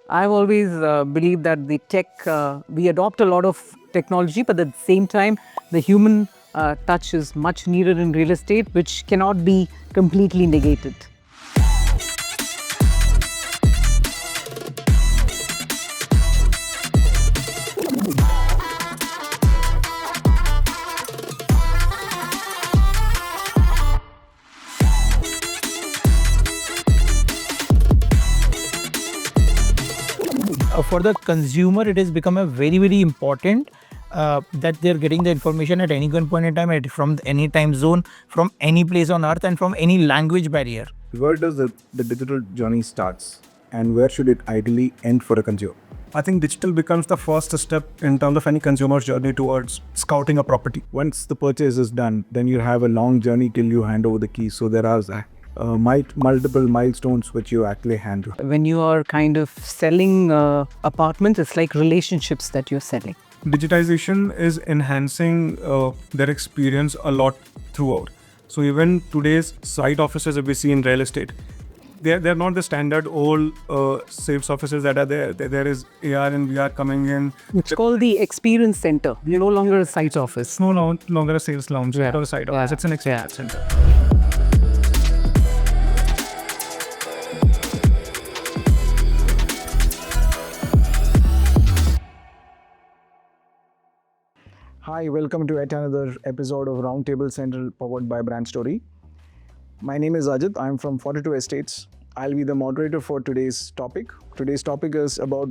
I've always believed that the tech, we adopt a lot of technology, but at the same time, the human touch is much needed in real estate, which cannot be completely negated. For the consumer, it has become a very important that they're getting the information at any given point in time, from any time zone, from any place on earth, and from any language barrier. Where does the digital journey starts and where should it ideally end for a consumer? I think digital becomes the first step in terms of any consumer's journey towards scouting a property. Once the purchase is done, then you have a long journey till you hand over the keys. So there are multiple milestones which you actually handle. When you are kind of selling apartments, it's like relationships that you're selling. Digitization is enhancing their experience a lot throughout. So even today's site offices that we see in real estate, they're not the standard old sales offices that are there. There is AR and VR coming in. It's called the experience center. You're no longer a site office. It's no longer a sales lounge or a site office. It's an experience center. Hi, welcome to yet another episode of Roundtable Central powered by Brand Story. My name is Ajith. I'm from 42 Estates. I'll be the moderator for today's topic. Today's topic is about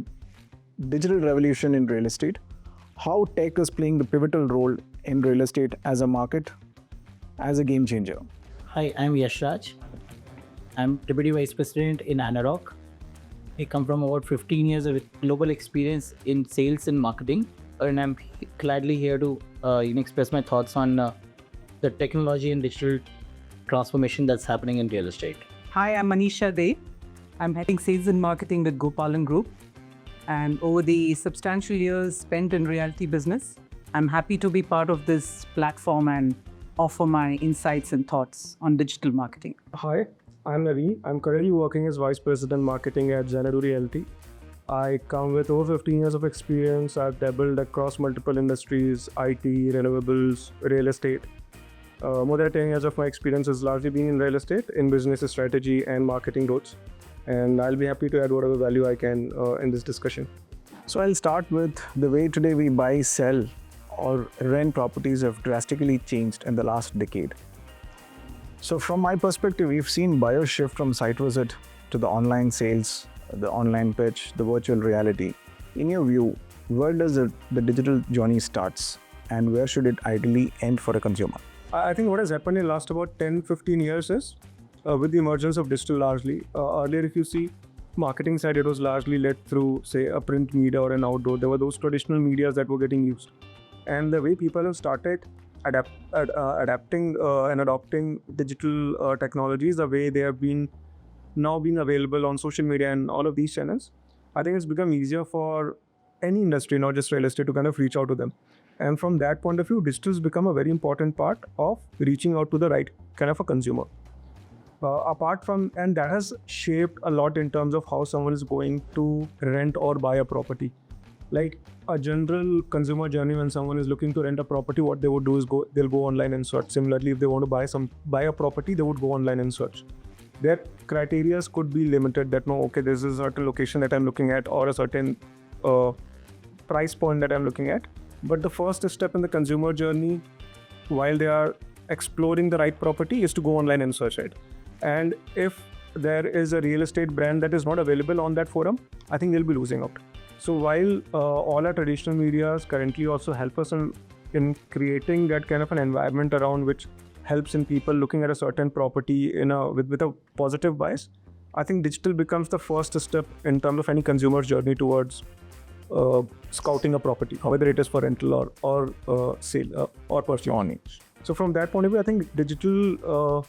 digital revolution in real estate, how tech is playing the pivotal role in real estate as a market, as a game changer. Hi, I'm Yashraj. I'm Deputy Vice President in Anarock. I come from about 15 years of global experience in sales and marketing, and I'm gladly here to express my thoughts on the technology and digital transformation that's happening in real estate. Hi, I'm Manisha. I'm heading sales and marketing with Gopalan Group. And over the substantial years spent in Realty business, I'm happy to be part of this platform and offer my insights and thoughts on digital marketing. Hi, I'm Navin. I'm currently working as Vice President Marketing at Xanadu Realty. I come with over 15 years of experience. I've dabbled across multiple industries, IT, renewables, real estate. More than 10 years of my experience has largely been in real estate, in business strategy and marketing roles. And I'll be happy to add whatever value I can in this discussion. So I'll start with the way today we buy, sell, or rent properties have drastically changed in the last decade. So from my perspective, we've seen buyers shift from site visit to the online sales, the online pitch, the virtual reality. In your view, where does the digital journey starts and where should it ideally end for a consumer? I think what has happened in the last about 10-15 years is with the emergence of digital largely. Earlier, if you see marketing side, it was largely led through, say, a print media or an outdoor. There were those traditional medias that were getting used. And the way people have started adapting and adopting digital technologies, the way they have been now being available on social media and all of these channels, I think it's become easier for any industry, not just real estate, to kind of reach out to them. And from that point of view, digital has become a very important part of reaching out to the right kind of a consumer. And that has shaped a lot in terms of how someone is going to rent or buy a property. Like a general consumer journey, when someone is looking to rent a property, what they would do is they'll go online and search. Similarly, if they want to buy a property, they would go online and search. Their criteria could be limited, that this is a certain location that I'm looking at or a certain price point that I'm looking at. But the first step in the consumer journey, while they are exploring the right property, is to go online and search it. And if there is a real estate brand that is not available on that forum, I think they'll be losing out. So while all our traditional medias currently also help us in creating that kind of an environment around which helps in people looking at a certain property with a positive bias, I think digital becomes the first step in terms of any consumer's journey towards scouting a property, whether it is for rental or sale or purchase. So from that point of view, I think digital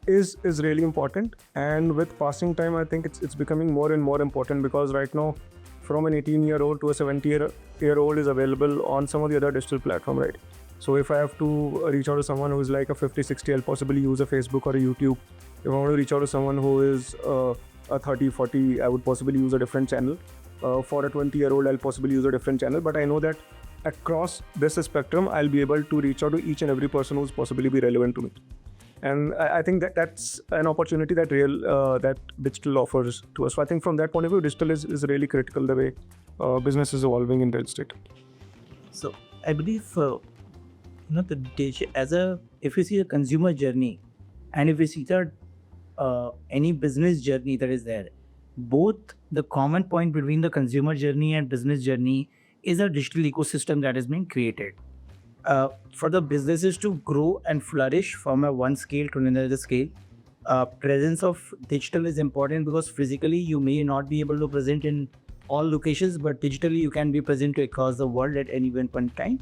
is really important. And with passing time, I think it's becoming more and more important, because right now, from an 18-year-old to a 70-year-old is available on some of the other digital platforms, right? So if I have to reach out to someone who is like a 50, 60, I'll possibly use a Facebook or a YouTube. If I want to reach out to someone who is a 30, 40, I would possibly use a different channel. For a 20-year-old, I'll possibly use a different channel. But I know that across this spectrum, I'll be able to reach out to each and every person who's possibly be relevant to me. And I think that that's an opportunity that that digital offers to us. So I think from that point of view, digital is really critical the way business is evolving in real estate. So I believe if you see the consumer journey, and if you see the any business journey that is there, both the common point between the consumer journey and business journey is a digital ecosystem that has been created. For the businesses to grow and flourish from one scale to another scale, presence of digital is important, because physically you may not be able to present in all locations, but digitally you can be present across the world at any given point in time.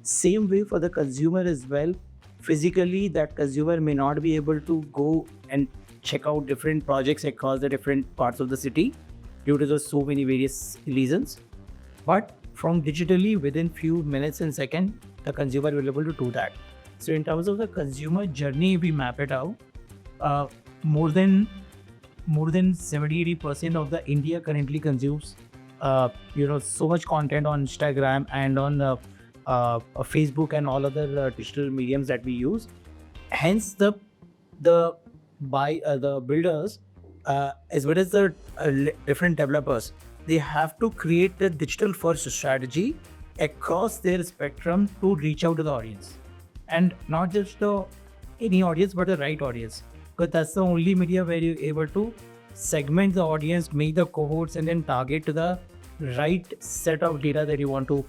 Same way for the consumer as well. Physically, that consumer may not be able to go and check out different projects across the different parts of the city due to the so many various reasons. But from digitally, within few minutes and seconds, the consumer will be able to do that. So in terms of the consumer journey, we map it out. More than 70-80% of the India currently consumes so much content on Instagram and on Facebook and all other digital mediums that we use. Hence the builders as well as the different developers, they have to create the digital first strategy across their spectrum to reach out to the audience, and not just any audience but the right audience, because that's the only media where you're able to segment the audience, make the cohorts, and then target to the right set of data that you want to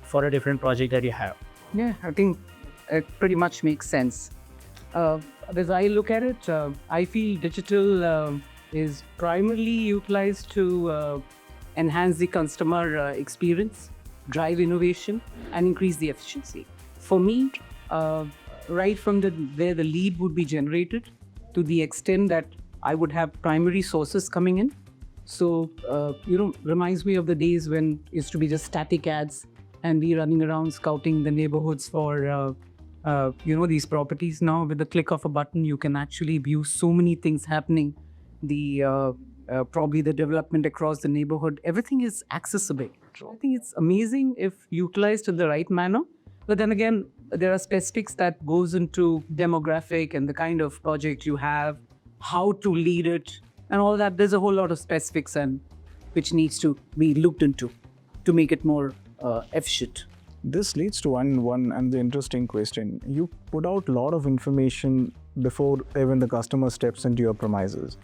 for a different project that you have. Yeah, I think it pretty much makes sense. As I look at it, I feel digital is primarily utilized to enhance the customer experience, drive innovation, and increase the efficiency. For me, right from where the lead would be generated to the extent that I would have primary sources coming in. So, reminds me of the days when it used to be just static ads and we running around scouting the neighborhoods for, these properties. Now, with the click of a button, you can actually view so many things happening. Probably the development across the neighborhood, everything is accessible. I think it's amazing if utilized in the right manner. But then again, there are specifics that goes into demographic and the kind of project you have, how to lead it, and all that. There's a whole lot of specifics and which needs to be looked into to make it more efficient. This leads to one and the interesting question. You put out a lot of information before even the customer steps into your premises.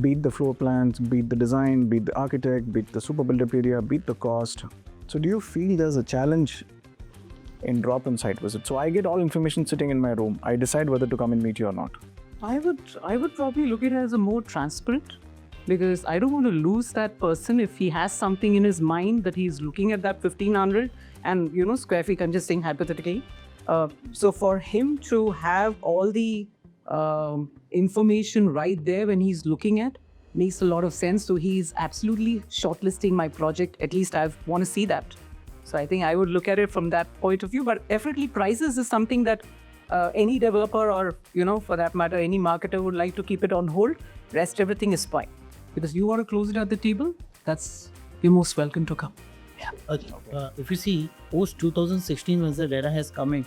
Be it the floor plans, be it the design, be it the architect, be it the super built-up area, be it the cost. So do you feel there's a challenge in drop-in site visit? So I get all information sitting in my room. I decide whether to come and meet you or not. I would probably look at it as a more transparent, because I don't want to lose that person if he has something in his mind that he's looking at that 1500 and square feet. I'm just saying hypothetically. So for him to have all the information right there when he's looking at makes a lot of sense. So he's absolutely shortlisting my project. At least I want to see that. So I think I would look at it from that point of view. But definitely prices is something that any developer or, for that matter, any marketer would like to keep it on hold. Rest everything is fine. Because you want to close it at the table, you're most welcome to come. Yeah. If you see, post 2016, once the data has come in,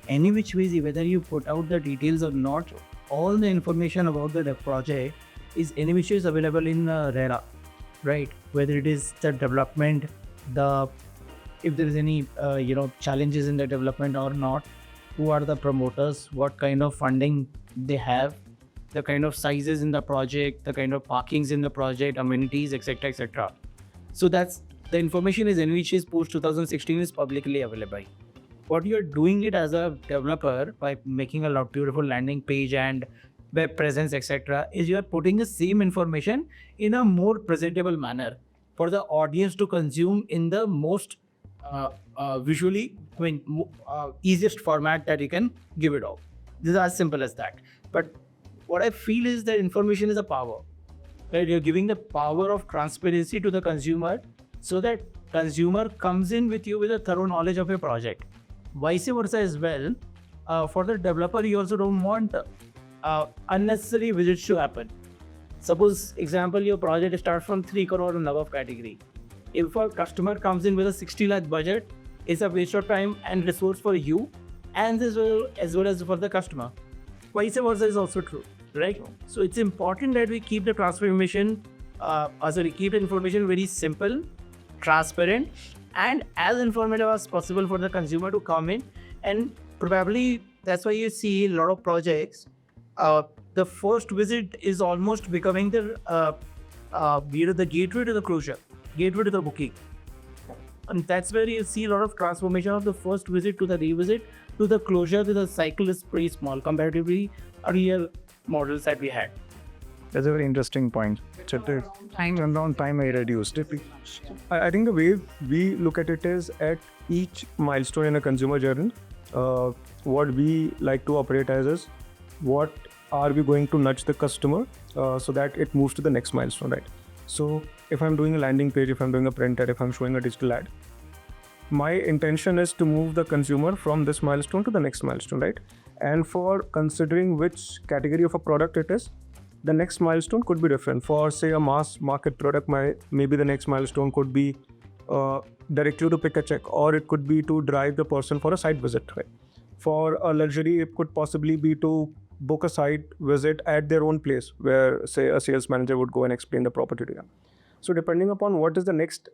any which ways, whether you put out the details or not, all the information about the project is any which is available in RERA, right? Whether it is the development, if there is any challenges in the development or not, who are the promoters, what kind of funding they have, the kind of sizes in the project, the kind of parkings in the project, amenities, etc., etc. So that's the information is in which is post 2016 is publicly available. What you're doing it as a developer by making a beautiful landing page and web presence, etc., is you're putting the same information in a more presentable manner for the audience to consume in the most visually, easiest format that you can give it out. This is as simple as that. But what I feel is that information is a power. Right? You're giving the power of transparency to the consumer so that consumer comes in with you with a thorough knowledge of your project. Vice versa as well. For the developer, you also don't want unnecessary visits to happen. Suppose example, your project starts from 3 crore and above category. If a customer comes in with a 60 lakh budget, it's a waste of time and resource for you and as well as for the customer. Vice versa is also true, right? So it's important that we keep the keep the information very simple, transparent, and as informative as possible for the consumer to come in. And probably that's why you see a lot of projects. The first visit is almost becoming the gateway to the closure, gateway to the booking. And that's where you see a lot of transformation of the first visit to the revisit to the closure. The cycle is pretty small comparatively earlier models that we had. That's a very interesting point. So the turnaround time I reduced. I think the way we look at it is at each milestone in a consumer journey, what we like to operate as is what are we going to nudge the customer so that it moves to the next milestone, right? So if I'm doing a landing page, if I'm doing a print ad, if I'm showing a digital ad, my intention is to move the consumer from this milestone to the next milestone, right? And for considering which category of a product it is, the next milestone could be different. For say a mass market product, maybe the next milestone could be directly to pick a check, or it could be to drive the person for a site visit, right? For a luxury, it could possibly be to book a site visit at their own place where say a sales manager would go and explain the property to them. So depending upon what is the next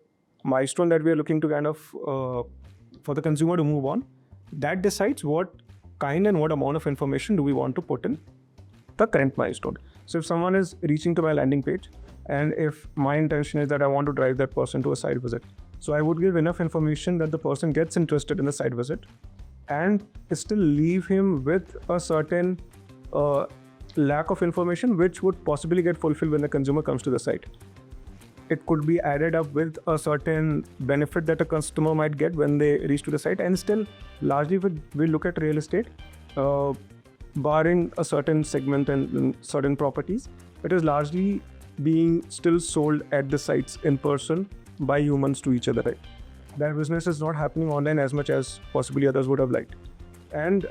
milestone that we are looking to kind of for the consumer to move on, that decides what kind and what amount of information do we want to put in the current milestone. So if someone is reaching to my landing page, and if my intention is that I want to drive that person to a site visit, so I would give enough information that the person gets interested in the site visit and still leave him with a certain lack of information which would possibly get fulfilled when the consumer comes to the site. It could be added up with a certain benefit that a customer might get when they reach to the site. And still, largely we look at real estate, barring a certain segment and certain properties, it is largely being still sold at the sites in person by humans to each other, right? That business is not happening online as much as possibly others would have liked. And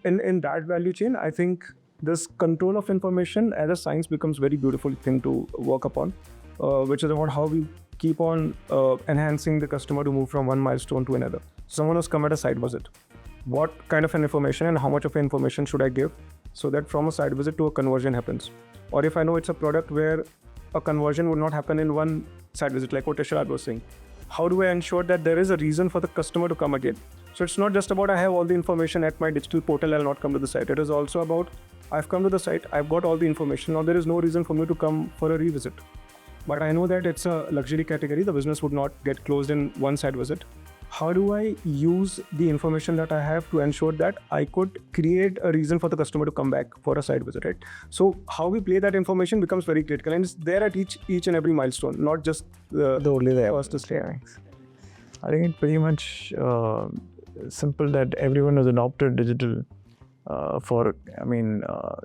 in that value chain, I think this control of information as a science becomes very beautiful thing to work upon, which is about how we keep on enhancing the customer to move from one milestone to another. Someone who's come at a site visit, what kind of an information and how much of information should I give so that from a site visit to a conversion happens? Or if I know it's a product where a conversion would not happen in one site visit, like what Yashraj was saying, how do I ensure that there is a reason for the customer to come again? So it's not just about I have all the information at my digital portal, I'll not come to the site. It is also about I've come to the site, I've got all the information, now there is no reason for me to come for a revisit. But I know that it's a luxury category, the business would not get closed in one site visit. How do I use the information that I have to ensure that I could create a reason for the customer to come back for a site visit, right? So how we play that information becomes very critical, and it's there at each and every milestone, not just the Only the first step. I think it's pretty much simple that everyone has adopted digital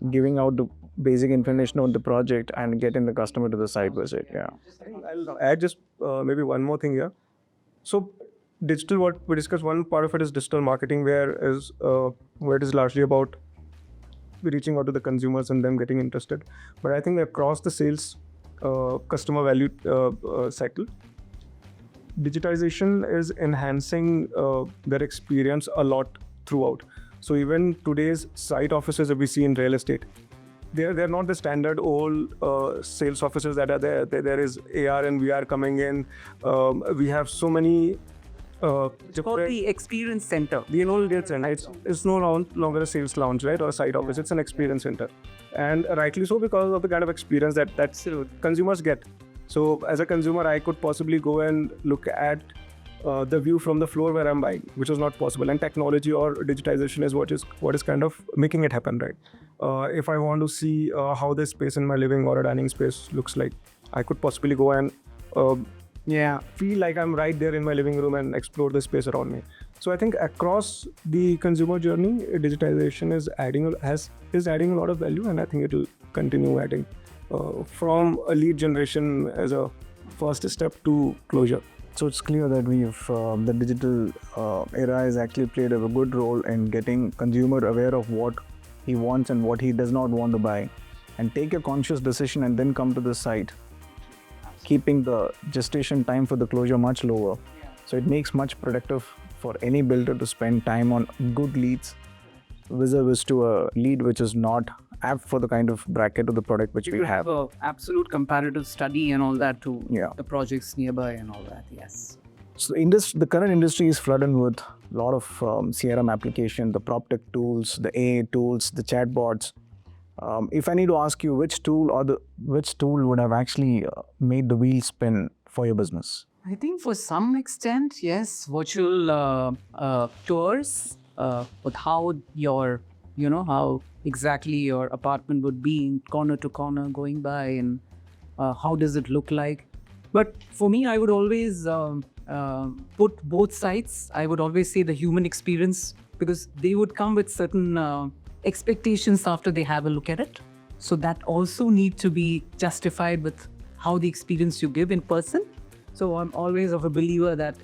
giving out the basic information on the project and getting the customer to the site visit. Yeah. I'll add just maybe one more thing here. So digital, what we discussed, one part of it is digital marketing, where it is largely about reaching out to the consumers and them getting interested. But I think across the sales customer value cycle, digitization is enhancing their experience a lot throughout. So even today's site offices that we see in real estate, they're not the standard old sales offices that are there. There is AR and VR coming in. We have so many. It's called the experience center. The old gets in. It's no longer a sales lounge, right, or a site office. It's an experience center, and rightly so, because of the kind of experience that consumers get. So as a consumer, I could possibly go and look at the view from the floor where I'm buying, which is not possible. And technology or digitization is what is kind of making it happen, right? If I want to see how this space in my living or a dining space looks like, I could possibly go and feel like I'm right there in my living room and explore the space around me. So I think across the consumer journey, digitization is adding a lot of value, and I think it will continue adding from a lead generation as a first step to closure. So it's clear that the digital era has actually played a good role in getting consumer aware of what he wants and what he does not want to buy. and take a conscious decision and then come to the site, keeping the gestation time for the closure much lower. So it makes much productive for any builder to spend time on good leads vis-a-vis to a lead which is not apt for the kind of bracket of the product which we have. A absolute comparative study and all that to Yeah. the projects nearby and all that. Yes. So the current industry is flooded with a lot of CRM application, the proptech tools, the AI tools, the chatbots. If I need to ask you which tool would have actually made the wheel spin for your business? I think for some extent, yes, virtual tours with how how exactly your apartment would be in corner to corner going by, and how does it look like. But for me, I would always put both sides. I would always say the human experience, because they would come with certain expectations after they have a look at it. So that also need to be justified with how the experience you give in person. So I'm always of a believer that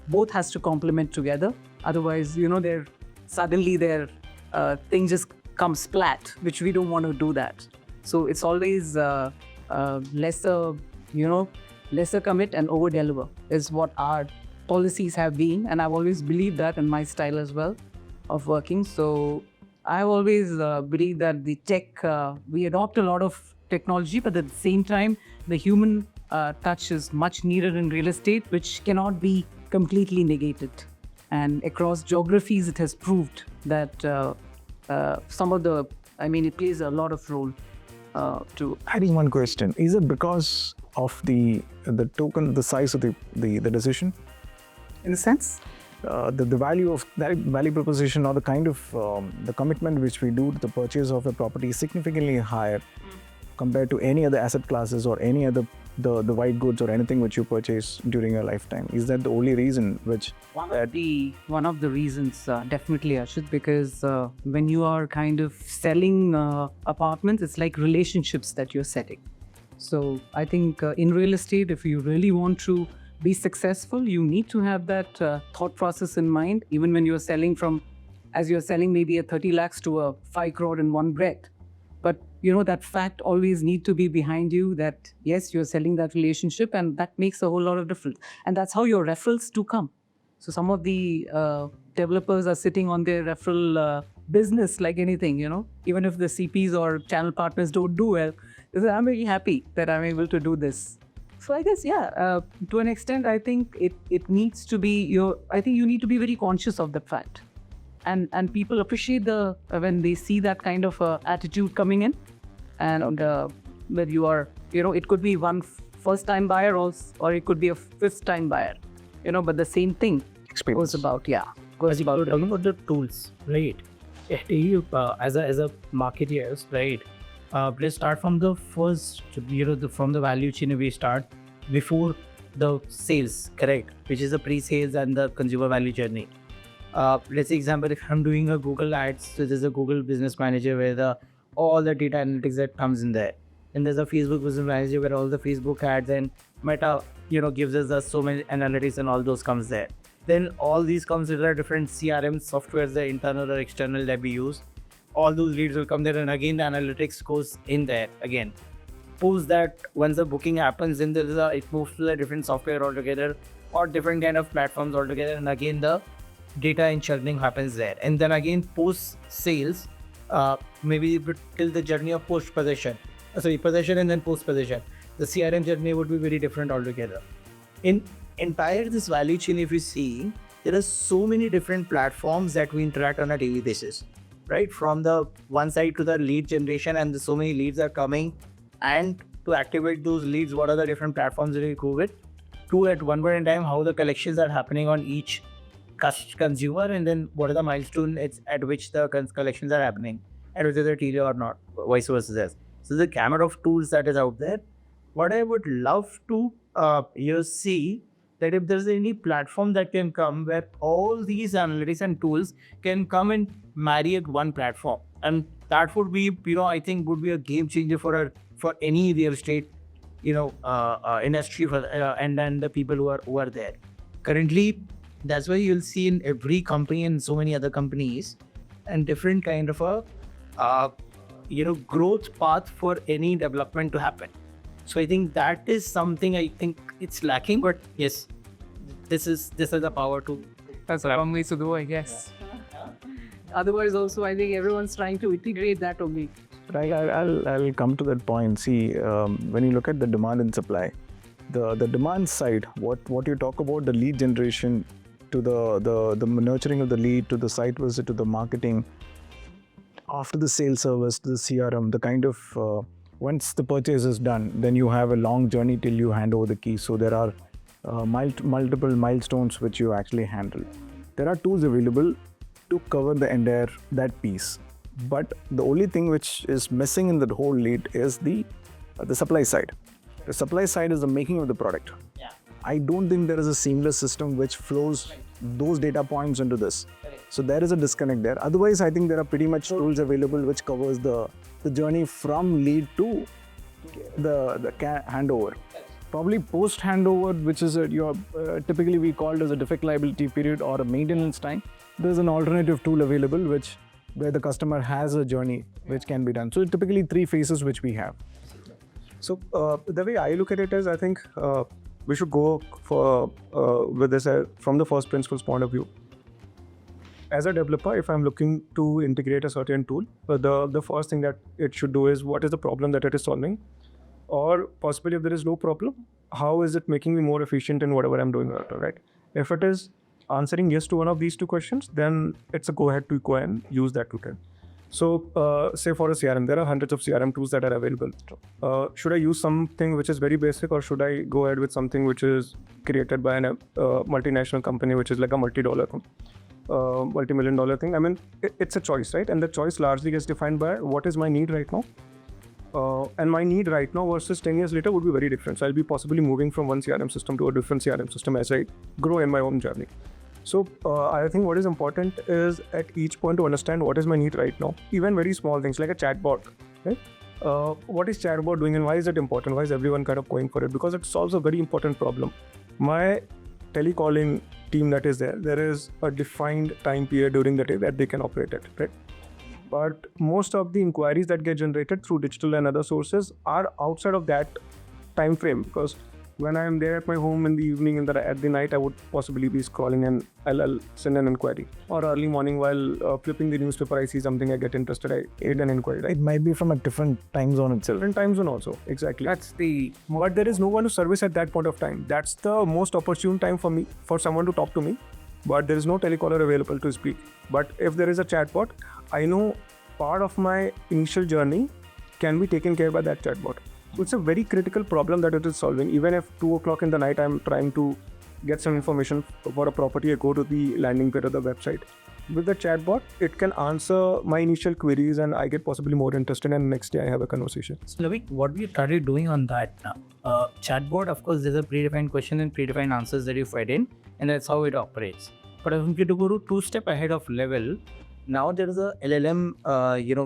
both has to complement together. Otherwise, their thing just comes flat, which we don't want to do that. So it's always lesser commit and over deliver is what our policies have been. And I've always believed that in my style as well of working. So I've always believed that the tech, we adopt a lot of technology, but at the same time, the human touch is much needed in real estate, which cannot be completely negated. And across geographies, it has proved that it plays a lot of role to. Adding one question, is it because of the token, the size of the decision? In a sense? The value of that value proposition, or the kind of the commitment which we do to the purchase of a property is significantly higher compared to any other asset classes or any other the white goods or anything which you purchase during your lifetime. Is that the only reason which one of the reasons, definitely, Ajith, because when you are kind of selling apartments, it's like relationships that you're setting. So I think in real estate, if you really want to be successful, you need to have that thought process in mind, even when you're selling as you're selling maybe a 30 lakhs to a 5 crore in one breath. But that fact always need to be behind you, that yes, you're selling that relationship, and that makes a whole lot of difference. And that's how your referrals do come. So some of the developers are sitting on their referral business like anything, even if the CPs or channel partners don't do well, they say, I'm very happy that I'm able to do this. So I guess, to an extent, I think it needs to be I think you need to be very conscious of the fact. And people appreciate when they see that kind of attitude coming in. And where you are, it could be one first-time buyer also, or it could be a fifth-time buyer, but the same thing experience goes about, talking about the tools, right? As a marketeers, right? Let's start from the first, from the value chain we start before the sales, correct? Which is the pre-sales and the consumer value journey. Let's say example, if I'm doing a Google ads, so there's a Google business manager where all the data analytics that comes in there. And there's a Facebook business manager where all the Facebook ads and Meta, gives us so many analytics and all those comes there. Then all these comes with a different CRM softwares, the internal or external that we use. All those leads will come there, and again the analytics goes in there again. Post that, once the booking happens, then it moves to a different software altogether or different kind of platforms altogether, and again the data and churning happens there. And then again post sales, maybe till the journey of possession and then post possession, the CRM journey would be very different altogether. In entire this value chain, if you see, there are so many different platforms that we interact on a daily basis, right? From the one side to the lead generation, and so many leads are coming, and to activate those leads, what are the different platforms that we go with? To at one point in time, how the collections are happening on each consumer, and then what are the milestone at which the collections are happening, and whether they're TLA or not, vice versa. So the gamut of tools that is out there. What I would love to see that if there's any platform that can come where all these analytics and tools can come and marry at one platform, and that would be, I think would be a game changer for any real estate, industry and then the people who are there. Currently, that's why you'll see in every company and so many other companies and different kind of growth path for any development to happen. So I think that is something I think it's lacking, but yes, this is the power to. That's a long way to go, I guess. Otherwise, also, I think everyone's trying to integrate that only. Right, I'll come to that point. See, when you look at the demand and supply, the demand side, what you talk about, the lead generation, to the nurturing of the lead, to the site visit, to the marketing, after the sales service, to the CRM, the kind of once the purchase is done, then you have a long journey till you hand over the keys. So there are multiple milestones which you actually handle. There are tools available to cover the entire that piece, but the only thing which is missing in the whole lead is the supply side. The supply side is the making of the product. Yeah. I don't think there is a seamless system which flows those data points into this. So there is a disconnect there. Otherwise, I think there are pretty much tools available which covers the journey from lead to the handover. Probably post handover, which is typically we called as a defect liability period or a maintenance time. There's an alternative tool available where the customer has a journey which can be done. So typically 3 phases which we have. So the way I look at it is, I think we should go for with this from the first principles point of view. As a developer, if I'm looking to integrate a certain tool, the first thing that it should do is what is the problem that it is solving, or possibly if there is no problem, how is it making me more efficient in whatever I'm doing, right? If it is answering yes to one of these 2 questions, then it's a go ahead to go and use that tool. So say for a CRM, there are hundreds of CRM tools that are available. Should I use something which is very basic, or should I go ahead with something which is created by a multinational company, which is like a multi-million dollar thing? I mean, it's a choice, right? And the choice largely gets defined by what is my need right now. And my need right now versus 10 years later would be very different. So I'll be possibly moving from one CRM system to a different CRM system as I grow in my own journey. So I think what is important is at each point to understand what is my need right now. Even very small things like a chatbot, right? What is chatbot doing and why is it important? Why is everyone kind of going for it? Because it solves a very important problem. My telecalling team that is there is a defined time period during the day that they can operate it, right? But most of the inquiries that get generated through digital and other sources are outside of that time frame, because when I'm there at my home in the evening and at the night, I would possibly be scrolling and I'll send an inquiry. Or early morning while flipping the newspaper, I see something, I get interested, I add an inquiry. Right? It might be from a different time zone itself. Different time zone also, exactly. But there is no one to service at that point of time. That's the most opportune time for someone to talk to me. But there is no telecaller available to speak. But if there is a chatbot, I know part of my initial journey can be taken care by that chatbot. So it's a very critical problem that it is solving. Even if 2 o'clock in the night, I'm trying to get some information for a property, I go to the landing page of the website. With the chatbot, it can answer my initial queries and I get possibly more interested, and next day I have a conversation. So Navin, what we started doing on that now, chatbot, of course, there's a predefined question and predefined answers that you fed in, and that's how it operates. But if we to go to 2 step ahead of level, now there is a LLM,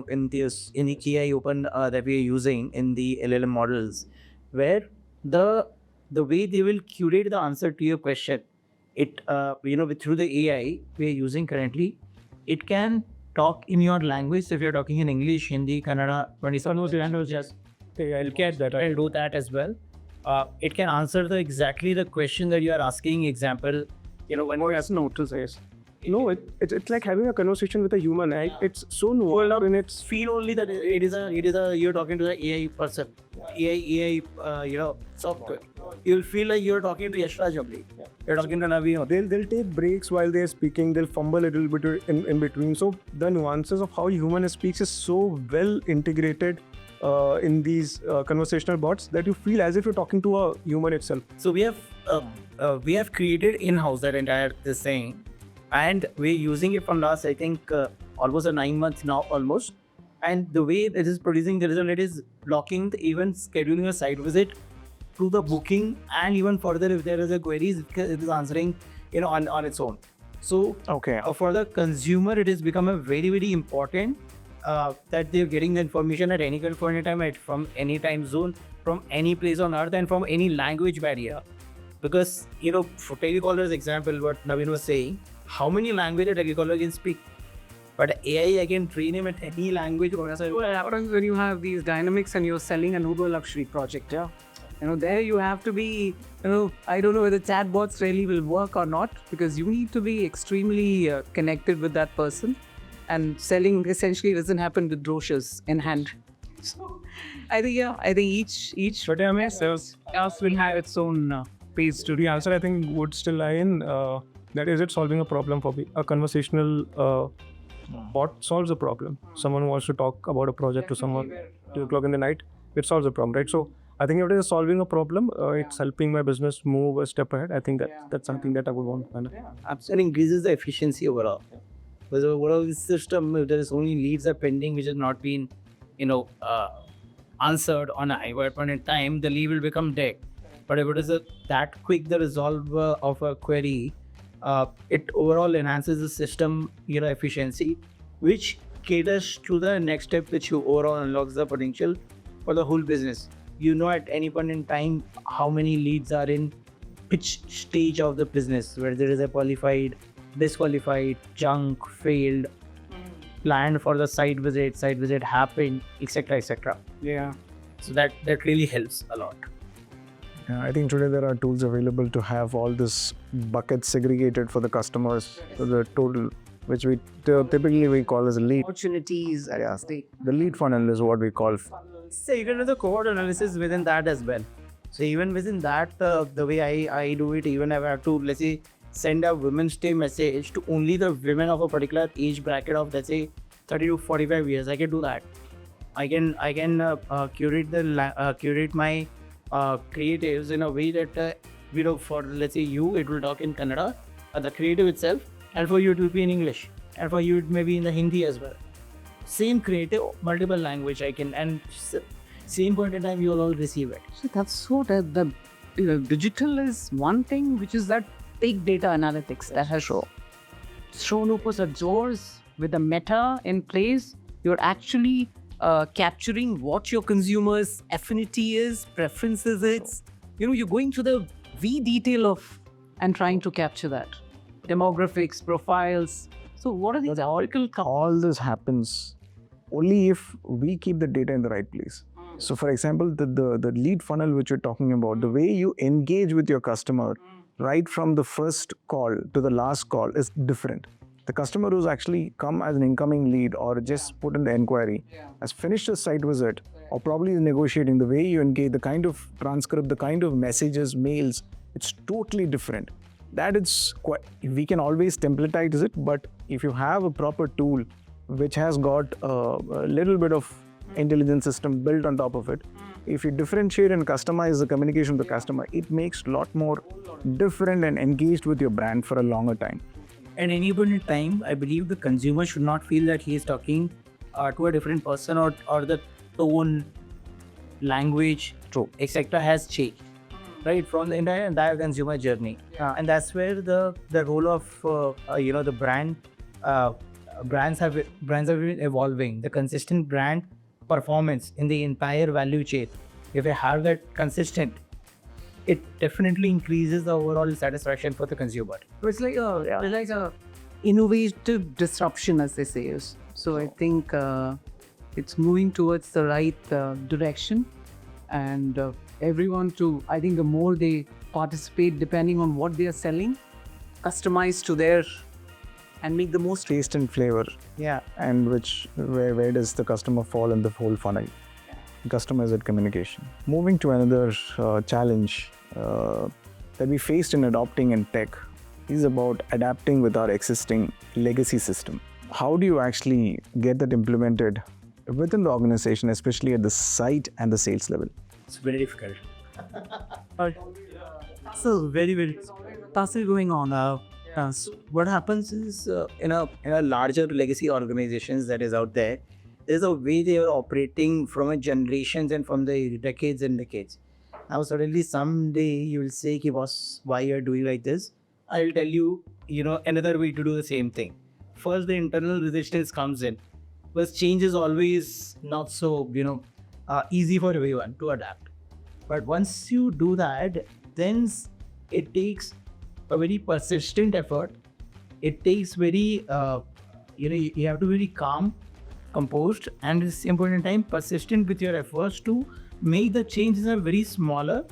in the KI open that we are using in the LLM models, where the way they will curate the answer to your question, it through the AI we are using currently, it can talk in your language. So if you're talking in English, Hindi, Kannada, 27 languages, I'll get that. I'll do that as well. It can answer exactly the question that you are asking. Example, when we have notices. No, it's like having a conversation with a human. Right? It's so nuanced and it's feel only that it is a you're talking to the AI person, AI software. You'll feel like you're talking to Yashraj only. You're talking to Navin. They'll take breaks while they're speaking. They'll fumble a little bit in between. So the nuances of how a human speaks is so well integrated in these conversational bots that you feel as if you're talking to a human itself. So we have created in-house that entire this thing. And we're using it from last, I think, almost 9 months now, almost. And the way it is producing the result, it is blocking even scheduling a site visit to the booking, and even further, if there is a queries, it is answering, on its own. So, okay, for the consumer, it has become a very, very important that they're getting the information at any point in time, from any time zone, from any place on earth, and from any language barrier. Because, for telecallers example, what Navin was saying, how many languages a telecaller can speak? But AI, I can train him at any language. When you have these dynamics and you're selling an Uber luxury project, there you have to be, I don't know whether chatbots really will work or not, because you need to be extremely connected with that person, and selling essentially doesn't happen with brochures in hand. So I think each But I mean, sales will have its own pace to the answer. I think would still lie in that is it solving a problem for a conversational bot solves a problem. Someone wants to talk about a project to someone 2 o'clock in the night, it solves a problem, right? So I think if it is solving a problem, it's helping my business move a step ahead. I think that's something that I would want. Absolutely increases the efficiency overall. Because overall, this system, if there is only leads are pending which has not been, answered on a point in time, the lead will become dead. But if it is that quick, the resolve of a query, it overall enhances the system, efficiency, which caters to the next step, which you overall unlocks the potential for the whole business. At any point in time how many leads are in which stage of the business, where there is a qualified, disqualified, junk, failed, planned for the site visit happened, etc. Yeah. So that really helps a lot. Yeah, I think today there are tools available to have all this buckets segregated for the customers. So the total, which we typically call as a lead. Opportunities at stake. The lead funnel is what we call. So you can do the cohort analysis within that as well. So even within that, the way I do it, even if I have to, let's say, send a Women's Day message to only the women of a particular age bracket of, let's say, 30 to 45 years, I can do that. I can curate my creatives in a way that for, let's say, you it will talk in Kannada, the creative itself, and for you it will be in English, and for you it may be in the Hindi as well. Same creative, multiple language I can, and same point in time you will all receive it. So that's so that the digital is one thing, which is that big data analytics that has shown opens at doors with the meta in place. You're actually capturing what your consumers' affinity is, preferences is. You're going to the detail of and trying to capture that. Demographics, profiles. So what are the oracle? All this happens only if we keep the data in the right place. So for example, the lead funnel which you're talking about, the way you engage with your customer right from the first call to the last call is different. The customer who's actually come as an incoming lead or just put in the inquiry, has finished a site visit, or probably is negotiating, the way you engage, the kind of transcript, the kind of messages, mails, it's totally different. That it's quite, we can always templatize it, but if you have a proper tool which has got a little bit of intelligence system built on top of it, if you differentiate and customize the communication with the customer, it makes a lot more different and engaged with your brand for a longer time. At any point in time, I believe the consumer should not feel that he is talking to a different person, or the tone, language, etc. has changed, right, from the entire consumer journey. And that's where the role of the brands have been evolving. The consistent brand performance in the entire value chain, if I have that consistent, it definitely increases the overall satisfaction for the consumer. It's like a innovative disruption, as they say. So I think it's moving towards the right direction, and everyone I think the more they participate, depending on what they are selling, customize to their and make the most taste and flavor. Yeah. And where does the customer fall in the whole funnel? Customized communication. Moving to another challenge that we faced in adopting in tech is about adapting with our existing legacy system. How do you actually get that implemented within the organization, especially at the site and the sales level? It's very difficult. So very that's still going on. So what happens is in a larger legacy organizations that is out there, there's a way they are operating from a generations and from the decades and decades. Now suddenly someday you will say, "Ki boss, why you are doing like this?" I'll tell you, another way to do the same thing. First, the internal resistance comes in, because change is always not so easy for everyone to adapt. But once you do that, then it takes a very persistent effort. It takes very you have to be very calm, composed, and at the same point in time persistent with your efforts to make the change in a very smaller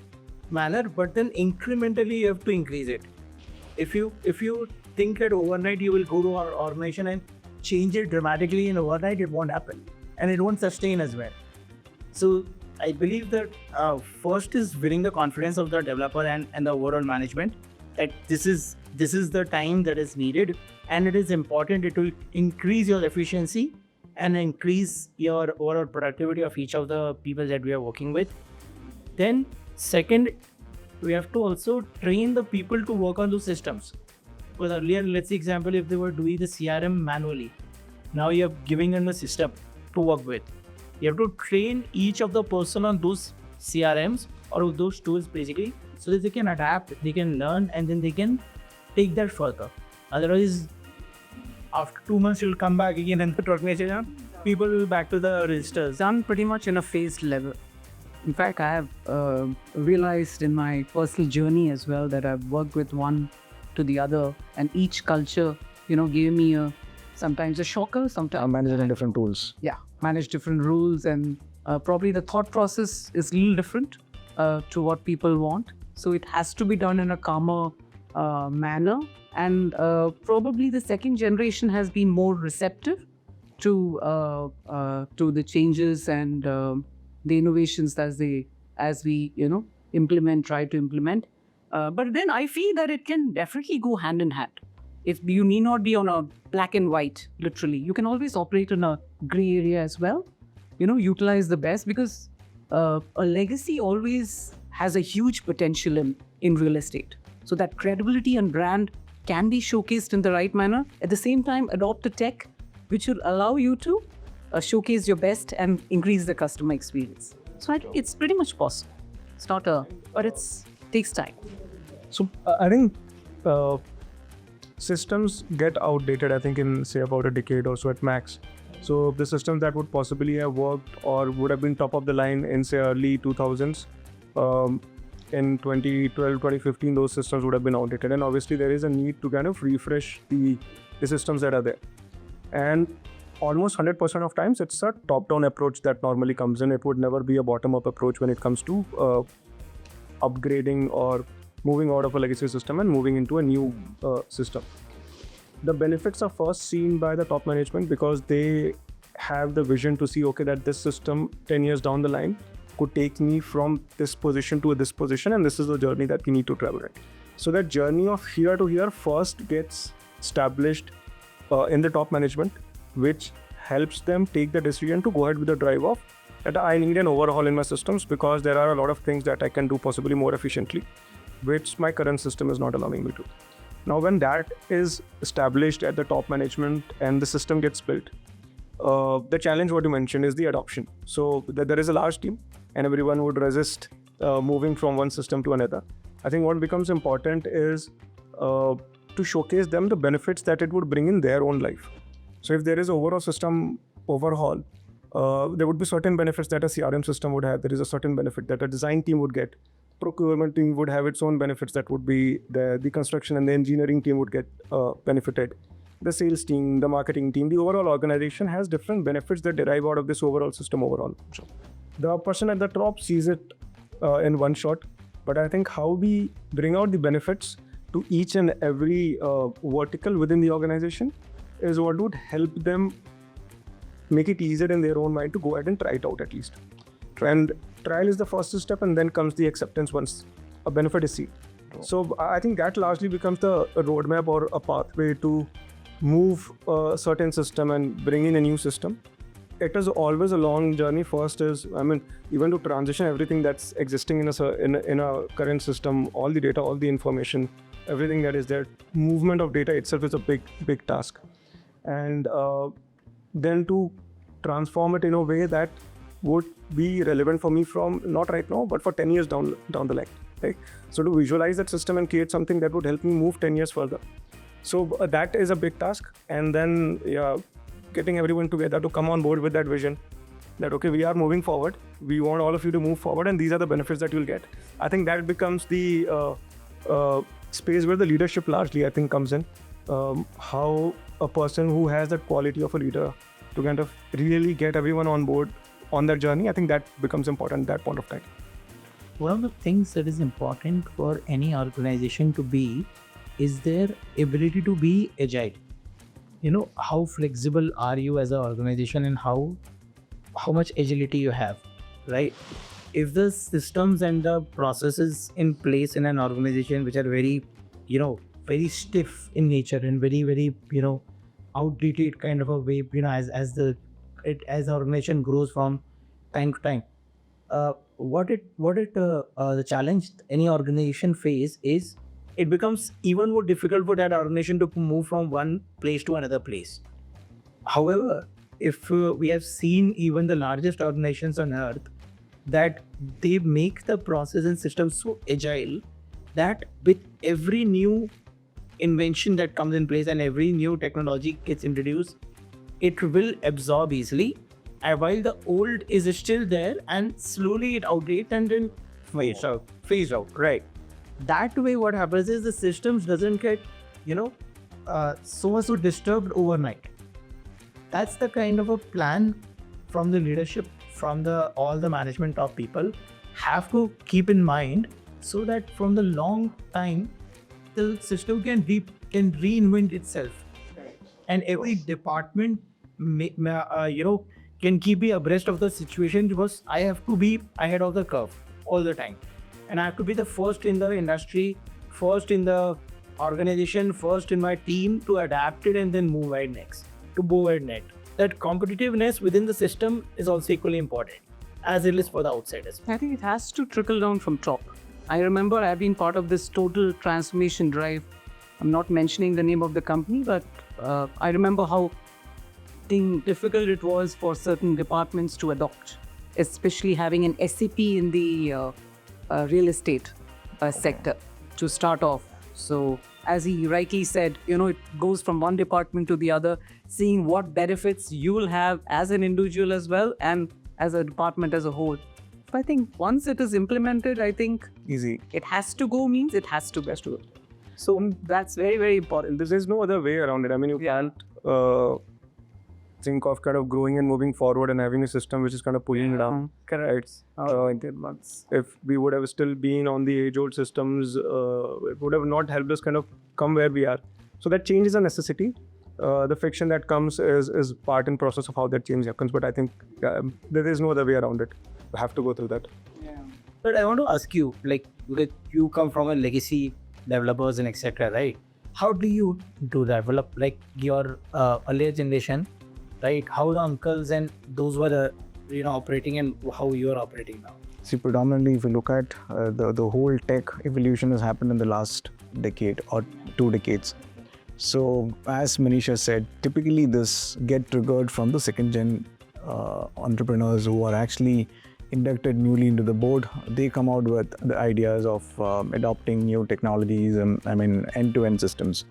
manner, but then incrementally you have to increase it. If you think that overnight you will go to our organization and change it dramatically in overnight, it won't happen, and it won't sustain as well. So I believe that first is winning the confidence of the developer and the overall management, that this is the time that is needed, and it is important. It will increase your efficiency and increase your overall productivity of each of the people that we are working with. Then second, we have to also train the people to work on those systems. Because earlier, let's say example, if they were doing the CRM manually, now you're giving them a system to work with. You have to train each of the person on those CRMs or those tools basically, so that they can adapt, they can learn, and then they can take that further. Otherwise, after 2 months, you'll come back again and the organization, people will be back to the registers. Done pretty much in a phased level. In fact, I have realized in my personal journey as well that I've worked with one to the other, and each culture, gave me sometimes a shocker, sometimes Managed in different tools. manage different rules, and probably the thought process is a little different to what people want. So it has to be done in a calmer manner, and probably the second generation has been more receptive to the changes and the innovations as we try to implement. But then I feel that it can definitely go hand in hand. If you need not be on a black and white, literally, you can always operate in a gray area as well. Utilize the best, because a legacy always has a huge potential in real estate. So that credibility and brand can be showcased in the right manner. At the same time, adopt the tech which will allow you to showcase your best and increase the customer experience. So I think it's pretty much possible. It's not but it takes time. So I think systems get outdated, I think, in say about a decade or so at max. So the systems that would possibly have worked or would have been top of the line in say early 2000s, in 2012, 2015, those systems would have been outdated. And obviously there is a need to kind of refresh the systems that are there. And almost 100% of times it's a top-down approach that normally comes in. It would never be a bottom-up approach when it comes to upgrading or moving out of a legacy system and moving into a new system. The benefits are first seen by the top management because they have the vision to see, okay, that this system 10 years down the line could take me from this position to this position, and this is the journey that we need to travel at. So that journey of here to here first gets established in the top management, which helps them take the decision to go ahead with the drive of that I need an overhaul in my systems because there are a lot of things that I can do possibly more efficiently, which my current system is not allowing me to. Now, when that is established at the top management and the system gets built, the challenge what you mentioned is the adoption. So there is a large team and everyone would resist moving from one system to another. I think what becomes important is to showcase them the benefits that it would bring in their own life. So if there is overall system overhaul, there would be certain benefits that a CRM system would have. There is a certain benefit that a design team would get. Procurement team would have its own benefits that would be the construction and the engineering team would get benefited. The sales team, the marketing team, the overall organization has different benefits that derive out of this overall system overall. So the person at the top sees it in one shot, but I think how we bring out the benefits to each and every vertical within the organization is what would help them make it easier in their own mind to go ahead and try it out at least. And trial is the first step, and then comes the acceptance once a benefit is seen. So I think that largely becomes the roadmap or a pathway to move a certain system and bring in a new system. It is always a long journey. First is, even to transition everything that's existing in a current system, all the data, all the information, everything that is there, movement of data itself is a big task. And then to transform it in a way that would be relevant for me from not right now, but for 10 years down the line. Right? So to visualize that system and create something that would help me move 10 years further. So that is a big task. And then getting everyone together to come on board with that vision that, okay, we are moving forward. We want all of you to move forward, and these are the benefits that you'll get. I think that becomes the space where the leadership largely, I think, comes in. How a person who has that quality of a leader to kind of really get everyone on board on that journey, I think that becomes important at that point of time. One of the things that is important for any organization to be is their ability to be agile. How flexible are you as an organization, and how much agility you have, right? If the systems and the processes in place in an organization which are very, very stiff in nature and very, very, outdated kind of a way, as the organization grows from time to time, the challenge any organization face is it becomes even more difficult for that organization to move from one place to another place. However, if we have seen even the largest organizations on earth, that they make the process and system so agile that with every new invention that comes in place and every new technology gets introduced, it will absorb easily, and while the old is still there and slowly it outdates and then phase out, right? That way what happens is the systems doesn't get so disturbed overnight. That's the kind of a plan from the leadership, from all the management top people have to keep in mind, so that from the long time the system can reinvent itself, and every department can keep be abreast of the situation, because I have to be ahead of the curve all the time, and I have to be the first in the industry, first in the organization, first in my team to adapt it and then move ahead next. That competitiveness within the system is also equally important as it is for the outsiders. I think it has to trickle down from top. I remember I've been part of this total transformation drive. I'm not mentioning the name of the company, but I remember how difficult it was for certain departments to adopt, especially having an SAP in the real estate sector to start off. So as he rightly said, it goes from one department to the other, seeing what benefits you will have as an individual as well and as a department as a whole. So I think once it is implemented, I think Easy. it has to go means it has to best go. So that's very, very important. There's no other way around it. I mean, you can't think of kind of growing and moving forward and having a system which is kind of pulling it down. Correct. If we would have still been on the age-old systems, it would have not helped us kind of come where we are. So that change is a necessity. The friction that comes is part and process of how that change happens. But I think there is no other way around it. We have to go through that. Yeah. But I want to ask you, you come from a legacy developers and etc., right? How do you develop your earlier generation, right? How the uncles and those were operating and how you are operating now? See, predominantly, if you look at the whole tech evolution has happened in the last decade or 2 decades. So, as Manisha said, typically this get triggered from the second gen entrepreneurs who are actually inducted newly into the board. They come out with the ideas of adopting new technologies and end-to-end systems,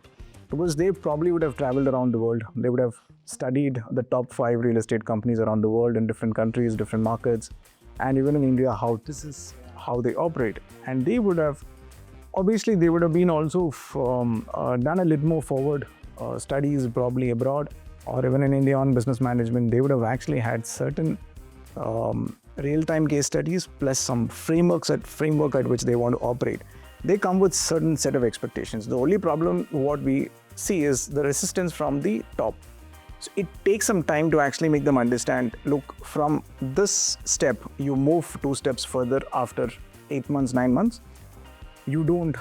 because they probably would have traveled around the world. They would have studied the top 5 real estate companies around the world in different countries, different markets, and even in India, how they operate. And they would have been also done a little more forward studies, probably abroad or even in India on business management. They would have actually had certain real-time case studies plus some framework at which they want to operate. They come with certain set of expectations. The only problem what we see is the resistance from the top. So it takes some time to actually make them understand, look, from this step, you move 2 steps further after 8 months, 9 months. You don't,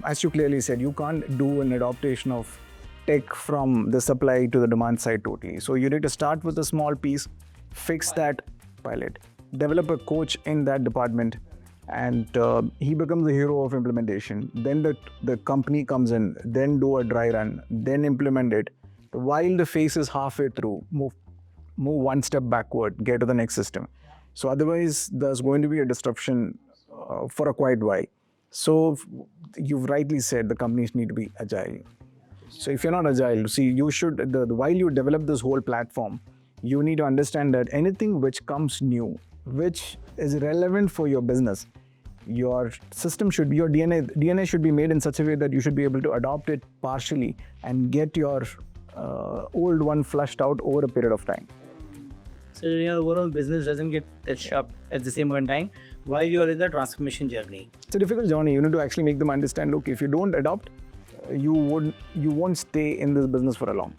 as you clearly said, you can't do an adaptation of tech from the supply to the demand side totally. So you need to start with a small piece, fix that pilot, develop a coach in that department, and he becomes the hero of implementation. Then the company comes in, then do a dry run, then implement it. While the phase is halfway through, move 1 step backward, get to the next system. So otherwise, there's going to be a disruption for a quite while. So you've rightly said the companies need to be agile. So if you're not agile, see, you should, while you develop this whole platform, you need to understand that anything which comes new, which is relevant for your business, your system should be, your DNA should be made in such a way that you should be able to adopt it partially and get your old one flushed out over a period of time. So your overall business doesn't get touched up at the same point in time while you're in the transformation journey. It's a difficult journey. You need to actually make them understand, look, if you don't adopt, you won't stay in this business for a long.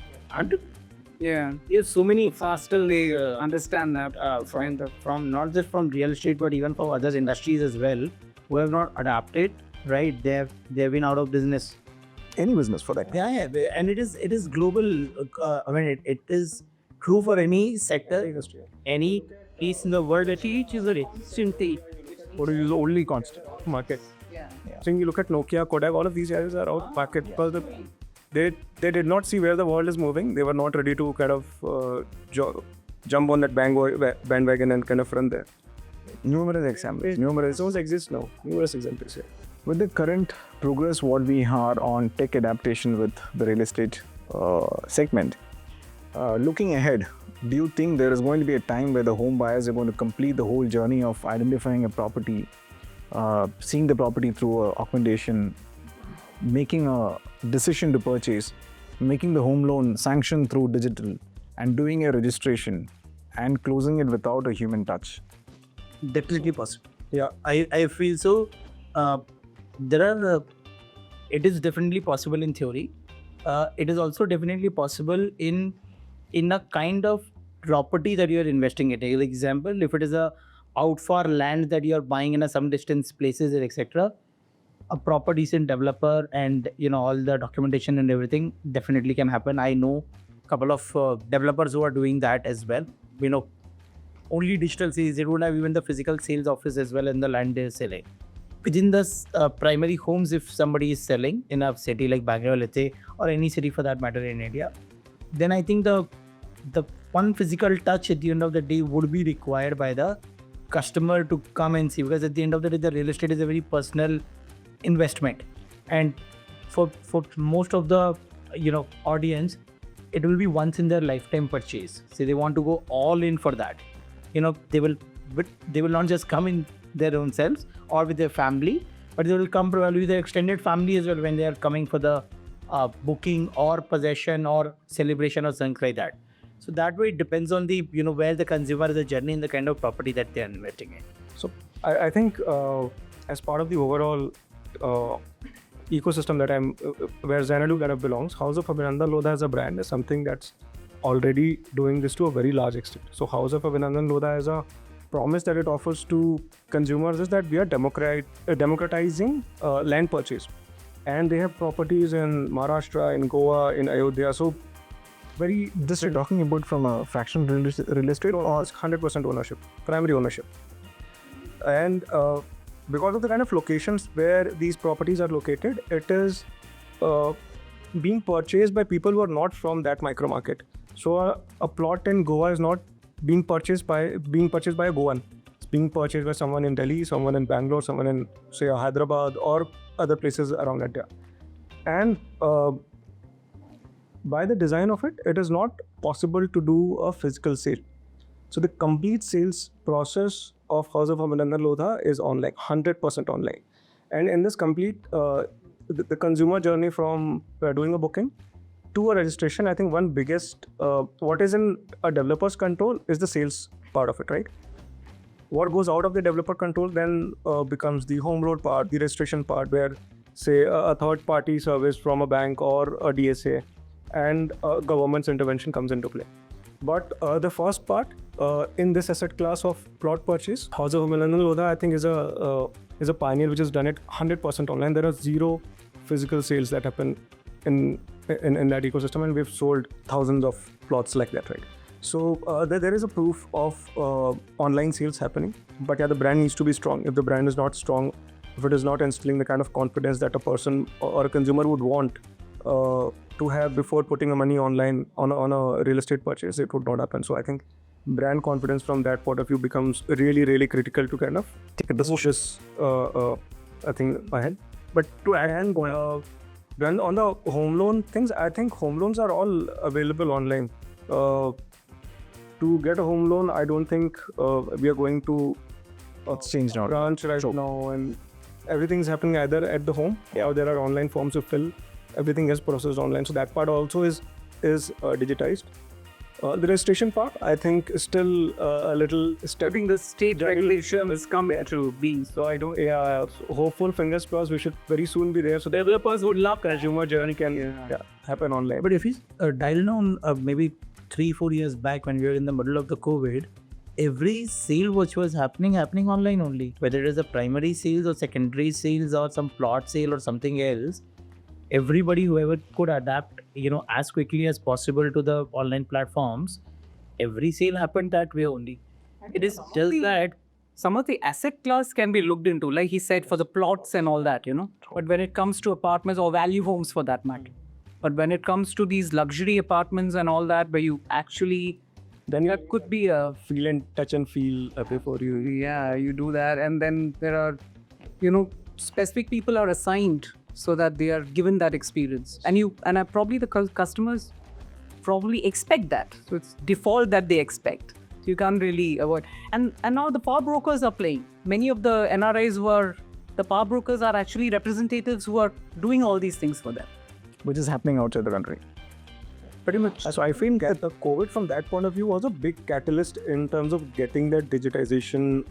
Yeah, there's so many faster they understand that from not just from real estate but even from other industries as well who have not adapted. Right, they've been out of business. Any business for that. Yeah, and it is global. I mean, it is true for any sector, any piece in the world that each is a recently. What is only constant market. Yeah. So you look at Nokia, Kodak, all of these areas are out market because they did not see where the world is moving. They were not ready to kind of jump on that bandwagon and kind of run there. Numerous examples. Those exist now. Numerous examples here. With the current progress what we are on tech adaptation with the real estate segment, looking ahead, do you think there is going to be a time where the home buyers are going to complete the whole journey of identifying a property, seeing the property through augmentation, making a decision to purchase, making the home loan sanctioned through digital, and doing a registration and closing it without a human touch? Definitely possible. Yeah. I feel so. It is definitely possible in theory. It is also definitely possible in a kind of property that you are investing in. For example, if it is a out far land that you are buying in some distance places, etc., a proper decent developer and all the documentation and everything definitely can happen. I know a couple of developers who are doing that as well. Only digital sales. They don't have even the physical sales office as well in the land they're selling. Within the primary homes, if somebody is selling in a city like Bangalore, let's say, or any city for that matter in India, then I think the one physical touch at the end of the day would be required by the customer to come and see, because at the end of the day, the real estate is a very personal investment, and for most of the audience, it will be once in their lifetime purchase. So they want to go all in for that. They will not just come in their own selves or with their family, but they will come probably with their extended family as well when they are coming for the booking or possession or celebration or something like that. So that way it depends on the where the consumer is, the journey and the kind of property that they are investing in. So I think as part of the overall ecosystem that where Xanadu kind of belongs, House of Abhinandan Lodha as a brand is something that's already doing this to a very large extent. So House of Abhinandan Lodha as a promise that it offers to consumers is that we are democratizing land purchase, and they have properties in Maharashtra, in Goa, in Ayodhya. So very This you're talking about from a fractional real estate or 100% ownership, primary ownership, and because of the kind of locations where these properties are located, it is being purchased by people who are not from that micro market. So a plot in Goa is not being purchased by a Goan. It's being purchased by someone in Delhi, someone in Bangalore, someone in say Hyderabad or other places around India. And by the design of it, it is not possible to do a physical sale. So the complete sales process of House of Abhinandan Lodha is online, 100% online. And in this complete the consumer journey from doing a booking to a registration, I think one biggest what is in a developer's control is the sales part of it, right? What goes out of the developer control then becomes the home loan part, the registration part, where say a third party service from a bank or a DSA and government's intervention comes into play. But the first part in this asset class of plot purchase, House of Abhinandan Lodha, I think is a pioneer which has done it 100% online. There are zero physical sales that happen in that ecosystem, and we've sold thousands of plots like that, right? So there is a proof of online sales happening, but yeah, the brand needs to be strong. If the brand is not strong, if it is not instilling the kind of confidence that a person or a consumer would want to have before putting the money online on a real estate purchase, it would not happen. So I think brand confidence from that point of view becomes really, really critical to kind of take a decision, I think, ahead. But to add then on the home loan things, I think home loans are all available online. To get a home loan, I don't think we are going to it's changed now. branch right now, and everything's happening either at the home or there are online forms to fill. Everything is processed online. So that part also is is digitized. The registration part, I think, is still a little Stepping the state regulation has come to be. so I don't, yeah, so hopeful, fingers crossed, we should very soon be there. So developers would love consumer journey can happen online. But if we dial down maybe 3-4 years back when we were in the middle of the COVID, every sale which was happening online only. Whether it is a primary sales or secondary sales or some plot sale or something else, everybody whoever could adapt, as quickly as possible to the online platforms, every sale happened that way only. It is just that Some of the asset class can be looked into, like he said, for the plots and all that, But when it comes to apartments or value homes for that matter, but when it comes to these luxury apartments and all that, where you actually, Then you that could be a, feel and touch and feel before you. yeah, you do that. And then there are, specific people are assigned so that they are given that experience. And probably the customers probably expect that. So it's default that they expect. So you can't really avoid. And now the power brokers are playing. Many of the NRIs the power brokers are actually representatives who are doing all these things for them. which is happening outside the country. Pretty much. So I feel that the COVID from that point of view was a big catalyst in terms of getting that digitization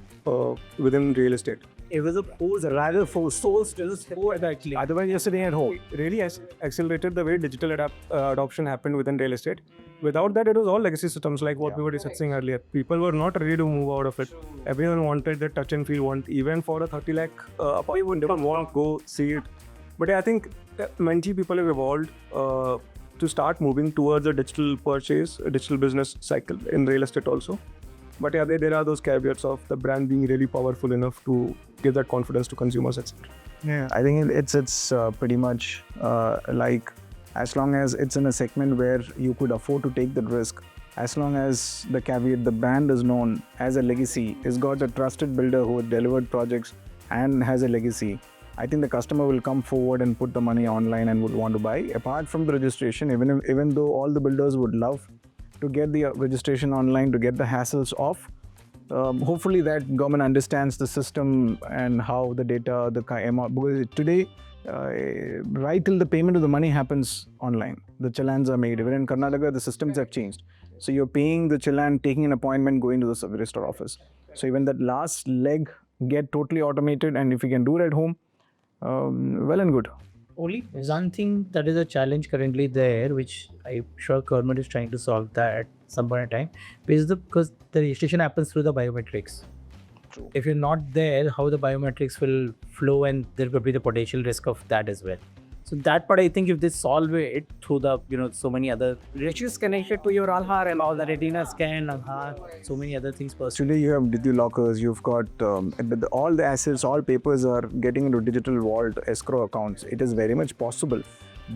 within real estate. It was a force, rather for souls to support actually. Otherwise, you're sitting at home. It really has accelerated the way digital adoption happened within real estate. Without that, it was all legacy systems like what we were discussing earlier. People were not ready to move out of it. Everyone wanted the touch and feel. Even for a 30 lakh apartment, they want to go see it. But I think many people have evolved to start moving towards a digital purchase, a digital business cycle in real estate also. But yeah, there are those caveats of the brand being really powerful enough to give that confidence to consumers, etc. Yeah, I think it's pretty much like as long as it's in a segment where you could afford to take that risk, as long as the caveat, the brand is known as a legacy, it's got a trusted builder who has delivered projects and has a legacy. I think the customer will come forward and put the money online and would want to buy. Apart from the registration, even though all the builders would love to get the registration online, to get the hassles off, hopefully that government understands the system and how the data, because today, right till the payment of the money happens online, the challans are made. Even in Karnataka, the systems have changed. So you're paying the challan, taking an appointment, going to the sub-registrar office. So even that last leg get totally automated, and if you can do it at home, well and good. only one thing that is a challenge currently there, which I'm sure government is trying to solve that at some point in time, is because the registration happens through the biometrics. True. If you're not there, how the biometrics will flow, and there could be the potential risk of that as well. So that part, I think, if they solve it through the so many other, which is connected to your Aadhaar and all the retina scan, Aadhaar, so many other things. Today you have DigiLockers, you've got all the assets, all papers are getting into digital vault escrow accounts. It is very much possible,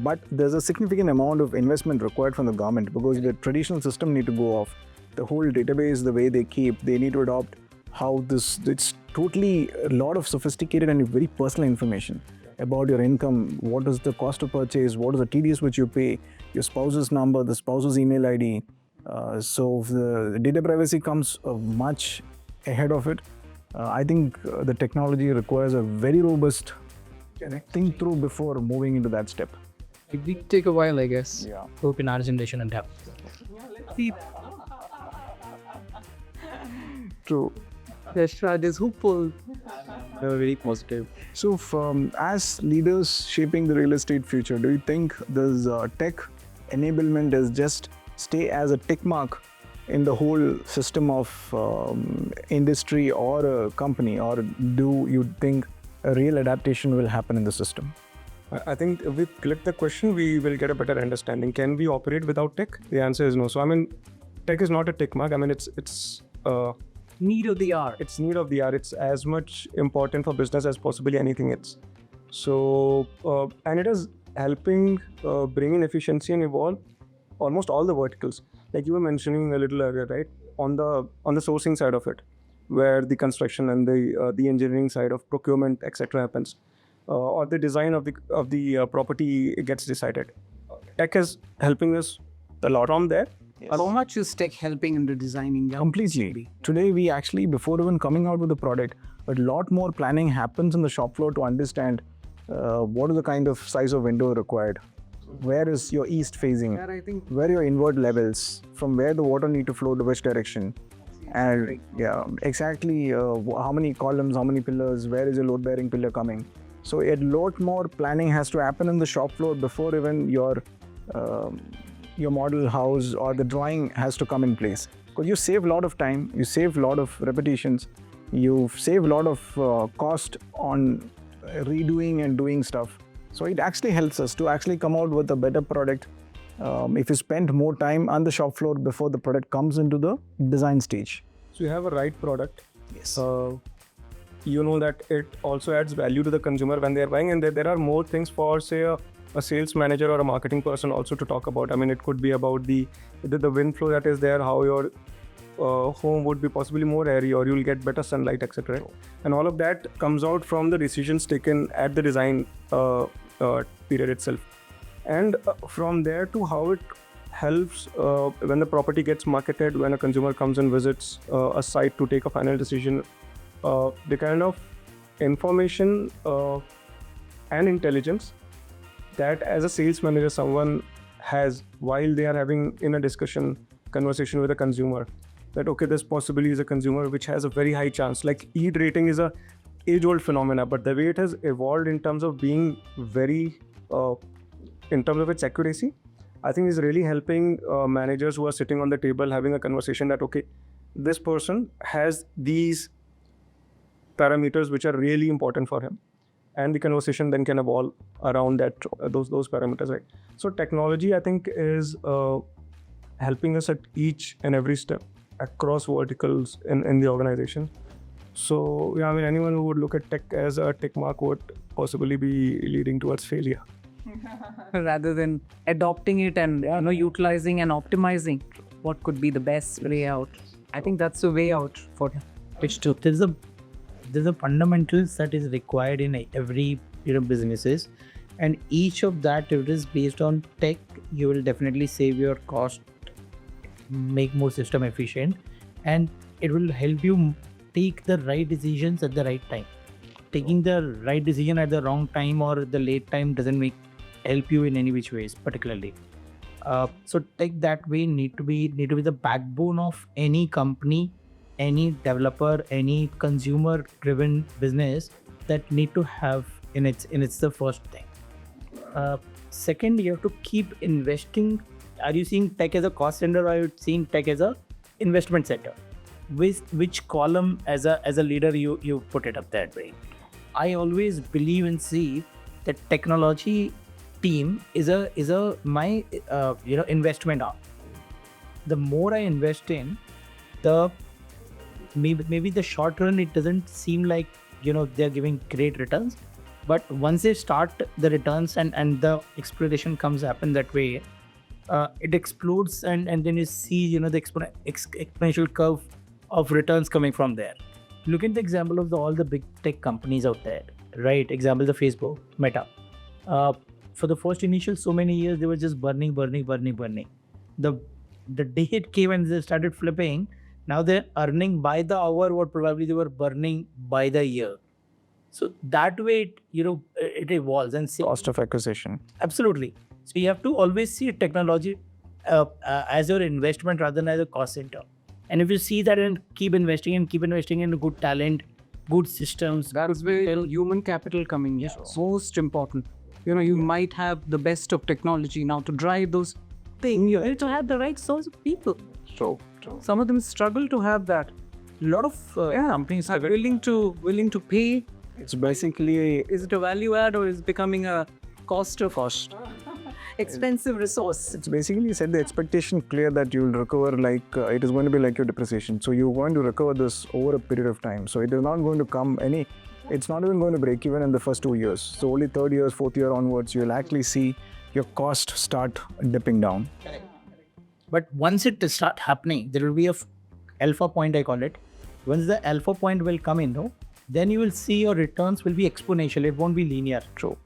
but there's a significant amount of investment required from the government because the traditional system need to go off. The whole database, the way they keep, they need to adopt how it's totally a lot of sophisticated and very personal information about your income, what is the cost of purchase, what is the TDS which you pay, your spouse's number, the spouse's email ID. So the data privacy comes much ahead of it. I think the technology requires a very robust think through before moving into that step. It will take a while, I guess. Yeah. Hope in our generation adapt. True. Yashraj is hopeful. They were very positive. So as leaders shaping the real estate future, do you think this tech enablement is just stay as a tick mark in the whole system of industry or a company, or do you think a real adaptation will happen in the system? I think if we click the question, we will get a better understanding. Can we operate without tech? The answer is no. So tech is not a tick mark. it's Need of the hour. It's need of the hour. It's as much important for business as possibly anything else. So, and it is helping bring in efficiency and evolve almost all the verticals. Like you were mentioning a little earlier, right? On the sourcing side of it, where the construction and the engineering side of procurement, etc. happens, or the design of the property gets decided. Tech is helping us a lot on there. Yes. How much is tech helping in the designing? Completely. Today, we actually, before even coming out with the product, a lot more planning happens on the shop floor to understand what is the kind of size of window required. where is your east facing, Where I think where your inward levels, from where the water need to flow to which direction, and yeah, exactly how many columns, how many pillars, where is your load bearing pillar coming. So a lot more planning has to happen in the shop floor before even your model house or the drawing has to come in place. Because you save a lot of time, you save a lot of repetitions, you save a lot of cost on redoing and doing stuff. So it actually helps us to actually come out with a better product if you spend more time on the shop floor before the product comes into the design stage. So you have a right product. Yes. You know that it also adds value to the consumer when they're buying, and there are more things for, say, a sales manager or a marketing person also to talk about. I mean, it could be about the wind flow that is there, how your home would be possibly more airy, or you'll get better sunlight, etc. And all of that comes out from the decisions taken at the design period itself. And from there to how it helps when the property gets marketed, when a consumer comes and visits a site to take a final decision, the kind of information and intelligence that as a sales manager someone has while they are having in a conversation with a consumer, that okay, this possibly is a consumer which has a very high chance. Like EAT rating is a age-old phenomena, but the way it has evolved in terms of being very in terms of its accuracy, I think is really helping managers who are sitting on the table having a conversation that okay, this person has these parameters which are really important for him, and the conversation then can evolve around that those parameters, right? So technology, I think, is helping us at each and every step across verticals in the organization. So yeah, I mean, anyone who would look at tech as a tick mark would possibly be leading towards failure. rather than adopting it and utilizing and optimizing what could be the best way out. I think that's the way out for which to. There's a fundamentals that is required in every businesses, and each of that, if it is based on tech, you will definitely save your cost, make more system efficient, and it will help you take the right decisions at the right time. Taking the right decision at the wrong time or the late time doesn't help you in any which ways particularly. So tech that way need to be the backbone of any company, any developer, any consumer driven business that need to have in its the first thing. Second, you have to keep investing. Are you seeing tech as a cost center, or are you seeing tech as a investment center? Which column as a leader you put it up that way? I always believe and see that technology team is my investment arm. The more I invest in, the maybe the short run it doesn't seem like they're giving great returns, but once they start the returns and the exploration comes happen that way, it explodes and then you see the exponential curve of returns coming from there. Look at the example of all the big tech companies out there, right? Example, the Facebook, Meta. For the first initial so many years, they were just burning. The day it came and they started flipping, now they're earning by the hour what probably they were burning by the year. So that way, it evolves and Cost of acquisition. Absolutely. So you have to always see technology as your investment rather than as a cost center. And if you see that and keep investing in good talent, good systems. That's where human capital coming in. Most important. You might have the best of technology now to drive those things. You need to have the right source of people. So Some of them struggle to have that. A lot of companies are willing to pay. it's basically Is it a value add or is it becoming a cost? Expensive resource. It's basically set the expectation clear that you will recover it is going to be like your depreciation. So you're going to recover this over a period of time. So it is not going to come it's not even going to break even in the first 2 years. So only third year, fourth year onwards, you'll actually see your cost start dipping down. But once it start happening, there will be a alpha point, I call it. Once the alpha point will come in, then you will see your returns will be exponential. It won't be linear. True.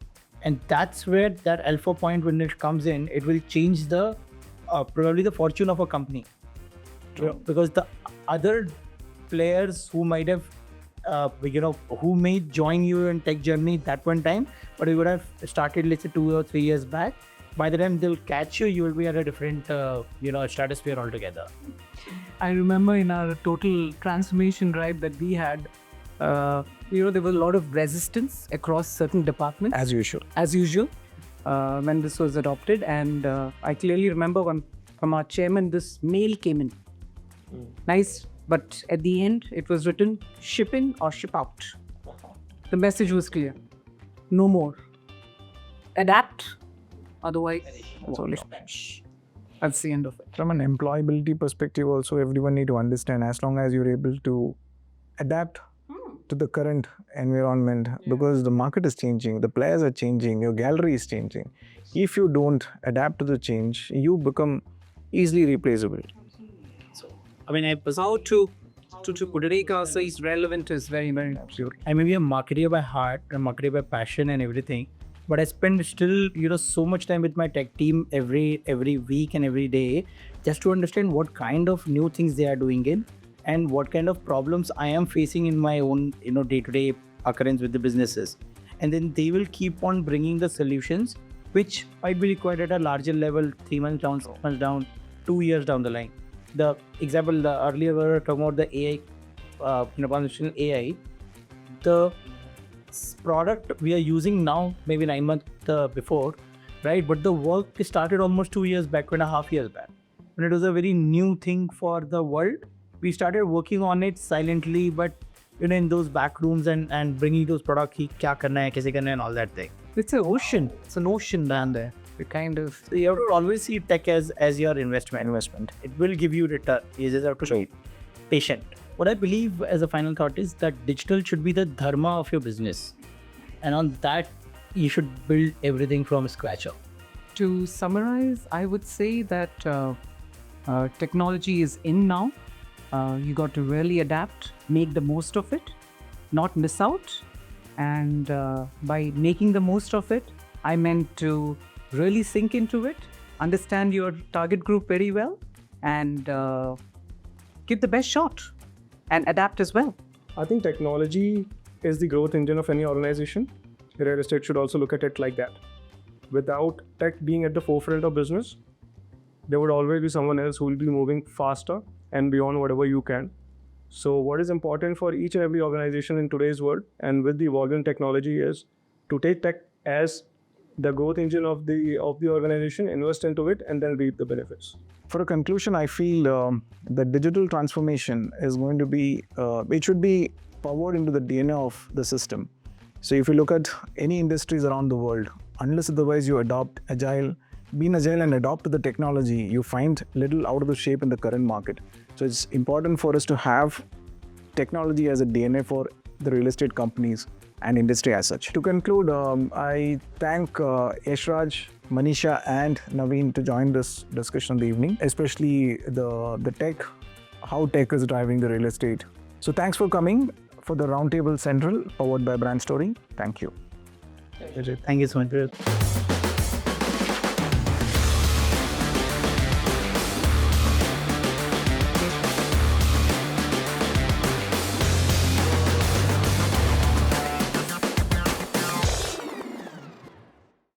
And that's where that alpha point, when it comes in, it will change the probably the fortune of a company. True. Because the other players who might have, who may join you in tech journey that one time, but we would have started, let's say 2 or 3 years back, by the time they'll catch you, you will be at a different, stratosphere altogether. I remember in our total transformation drive that we had, there was a lot of resistance across certain departments. As usual. As usual, when this was adopted. And I clearly remember when from our chairman, this mail came in. Nice, but at the end, it was written ship in or ship out. The message was clear. No more. Adapt. Otherwise, that's the end of it. From an employability perspective also, everyone need to understand, as long as you're able to adapt to the current environment, because the market is changing, the players are changing, your gallery is changing. If you don't adapt to the change, you become easily replaceable. I mean, How to put it, is relevant is very, very absolute. I may be a marketer by heart, a marketer by passion and everything, but I spend still, so much time with my tech team every week and every day just to understand what kind of new things they are doing in and what kind of problems I am facing in my own, day-to-day occurrence with the businesses. And then they will keep on bringing the solutions which might be required at a larger level, 3 months down, 6 months down, 2 years down the line. The example, earlier we were talking about the AI, conversational AI. The product we are using now, maybe 9 months before, right? But the work started almost 2 years back, 2.5 years back. When it was a very new thing for the world, we started working on it silently, but in those back rooms and bringing those products, kya karna hai, kaise karna hai, and all that thing. It's an ocean. It's an ocean down there. So you have to always see tech as your investment. It will give you return. You just have to be patient. What I believe as a final thought is that digital should be the dharma of your business. And on that, you should build everything from scratch up. To summarize, I would say that technology is in now. You got to really adapt, make the most of it, not miss out. And by making the most of it, I meant to really sink into it, understand your target group very well, and give the best shot and adapt as well. I think technology is the growth engine of any organization. Real estate should also look at it like that. Without tech being at the forefront of business, there would always be someone else who will be moving faster and beyond whatever you can. So what is important for each and every organization in today's world and with the evolving technology is to take tech as the growth engine of the organization, invest into it, and then reap the benefits. For a conclusion, I feel the digital transformation is going to be, it should be powered into the DNA of the system. So if you look at any industries around the world, unless otherwise you adopt agile, being agile and adopt to the technology, you find little out of the shape in the current market. So it's important for us to have technology as a DNA for the real estate companies and industry as such. To conclude, I thank Yashraj, Manisha and Navin to join this discussion in the evening, especially the tech, how tech is driving the real estate. So thanks for coming for the Roundtable Central powered by Brand Story. Thank you. Thank you so much.